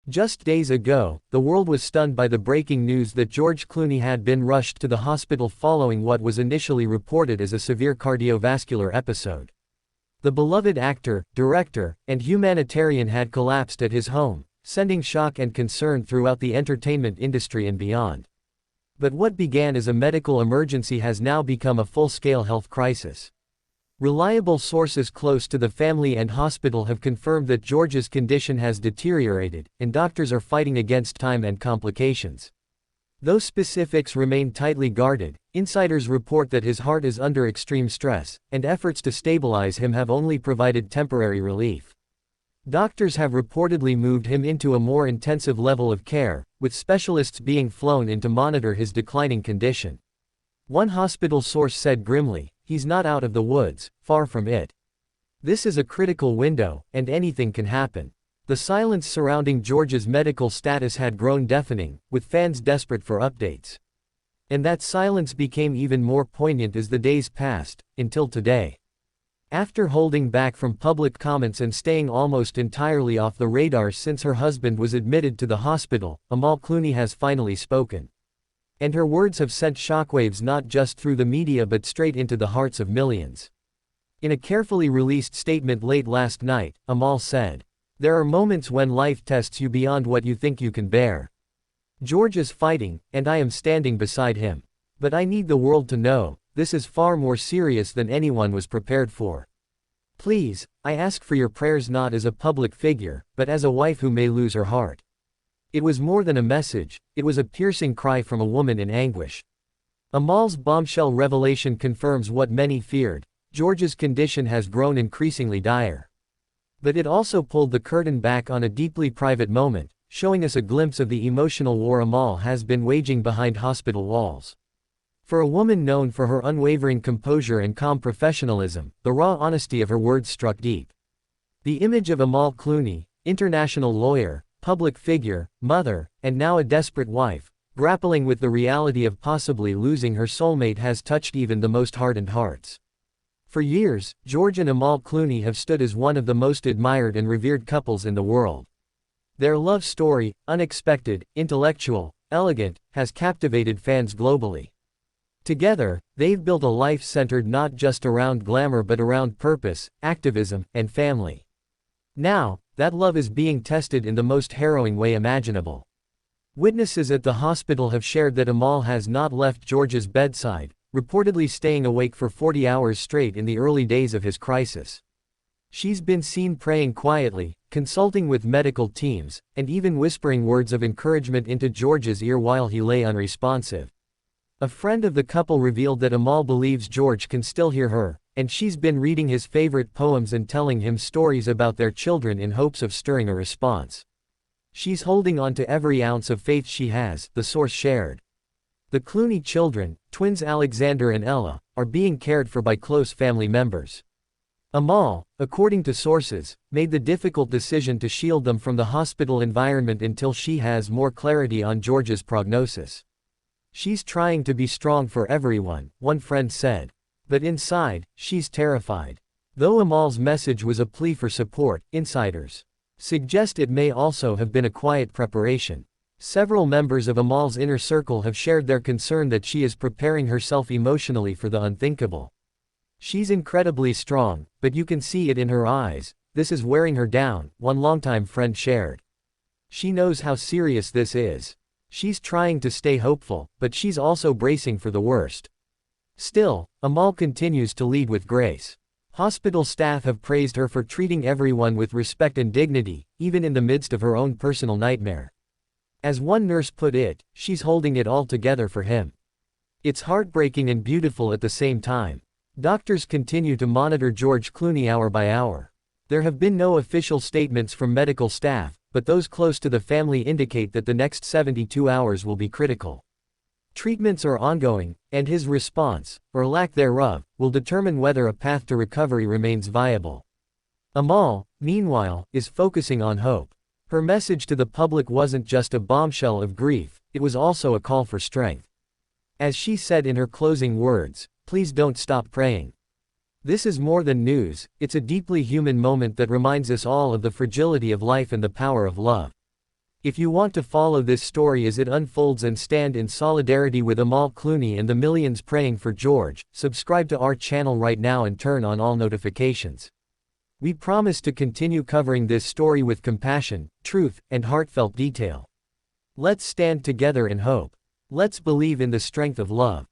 Just days ago, the world was stunned by the breaking news that George Clooney had been rushed to the hospital following what was initially reported as a severe cardiovascular episode. The beloved actor, director, and humanitarian had collapsed at his home, sending shock and concern throughout the entertainment industry and beyond. But what began as a medical emergency has now become a full-scale health crisis. Reliable sources close to the family and hospital have confirmed that George's condition has deteriorated, and doctors are fighting against time and complications. Though specifics remain tightly guarded, insiders report that his heart is under extreme stress, and efforts to stabilize him have only provided temporary relief. Doctors have reportedly moved him into a more intensive level of care, with specialists being flown in to monitor his declining condition. One hospital source said grimly, "He's not out of the woods, far from it. This is a critical window, and anything can happen." The silence surrounding George's medical status had grown deafening, with fans desperate for updates. And that silence became even more poignant as the days passed, until today. After holding back from public comments and staying almost entirely off the radar since her husband was admitted to the hospital, Amal Clooney has finally spoken. And her words have sent shockwaves not just through the media but straight into the hearts of millions. In a carefully released statement late last night, Amal said, "There are moments when life tests you beyond what you think you can bear. George is fighting, and I am standing beside him. But I need the world to know, this is far more serious than anyone was prepared for. Please, I ask for your prayers not as a public figure, but as a wife who may lose her heart." It was more than a message, it was a piercing cry from a woman in anguish. Amal's bombshell revelation confirms what many feared: George's condition has grown increasingly dire. But it also pulled the curtain back on a deeply private moment, showing us a glimpse of the emotional war Amal has been waging behind hospital walls. For a woman known for her unwavering composure and calm professionalism, the raw honesty of her words struck deep. The image of Amal Clooney, international lawyer, public figure, mother, and now a desperate wife, grappling with the reality of possibly losing her soulmate has touched even the most hardened hearts. For years, George and Amal Clooney have stood as one of the most admired and revered couples in the world. Their love story, unexpected, intellectual, elegant, has captivated fans globally. Together, they've built a life centered not just around glamour but around purpose, activism, and family. Now, that love is being tested in the most harrowing way imaginable. Witnesses at the hospital have shared that Amal has not left George's bedside, reportedly staying awake for 40 hours straight in the early days of his crisis. She's been seen praying quietly, consulting with medical teams, and even whispering words of encouragement into George's ear while he lay unresponsive. A friend of the couple revealed that Amal believes George can still hear her, and she's been reading his favorite poems and telling him stories about their children in hopes of stirring a response. She's holding on to every ounce of faith she has, the source shared. The Clooney children, twins Alexander and Ella, are being cared for by close family members. Amal, according to sources, made the difficult decision to shield them from the hospital environment until she has more clarity on George's prognosis. "She's trying to be strong for everyone," one friend said. But inside, she's terrified. Though Amal's message was a plea for support, insiders suggest it may also have been a quiet preparation. Several members of Amal's inner circle have shared their concern that she is preparing herself emotionally for the unthinkable. "She's incredibly strong, but you can see it in her eyes. This is wearing her down," one longtime friend shared. "She knows how serious this is. She's trying to stay hopeful, but she's also bracing for the worst." Still, Amal continues to lead with grace. Hospital staff have praised her for treating everyone with respect and dignity, even in the midst of her own personal nightmare. As one nurse put it, she's holding it all together for him. It's heartbreaking and beautiful at the same time. Doctors continue to monitor George Clooney hour by hour. There have been no official statements from medical staff, but those close to the family indicate that the next 72 hours will be critical. Treatments are ongoing, and his response, or lack thereof, will determine whether a path to recovery remains viable. Amal, meanwhile, is focusing on hope. Her message to the public wasn't just a bombshell of grief, it was also a call for strength. As she said in her closing words, "Please don't stop praying. This is more than news, it's a deeply human moment that reminds us all of the fragility of life and the power of love." If you want to follow this story as it unfolds and stand in solidarity with Amal Clooney and the millions praying for George, subscribe to our channel right now and turn on all notifications. We promise to continue covering this story with compassion, truth, and heartfelt detail. Let's stand together in hope. Let's believe in the strength of love.